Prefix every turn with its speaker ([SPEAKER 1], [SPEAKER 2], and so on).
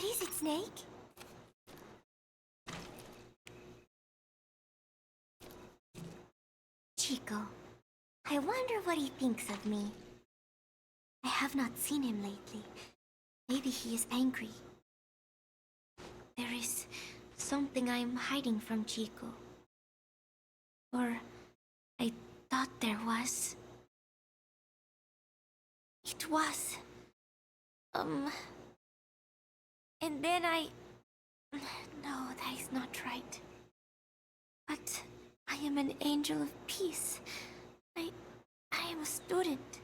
[SPEAKER 1] What is it, Snake? Chico. I wonder what he thinks of me. I have not seen him lately. Maybe he is angry. There is something I am hiding from Chico. Or I thought there was. It was. And then I... No, that is not right. But I am an angel of peace. I am a student.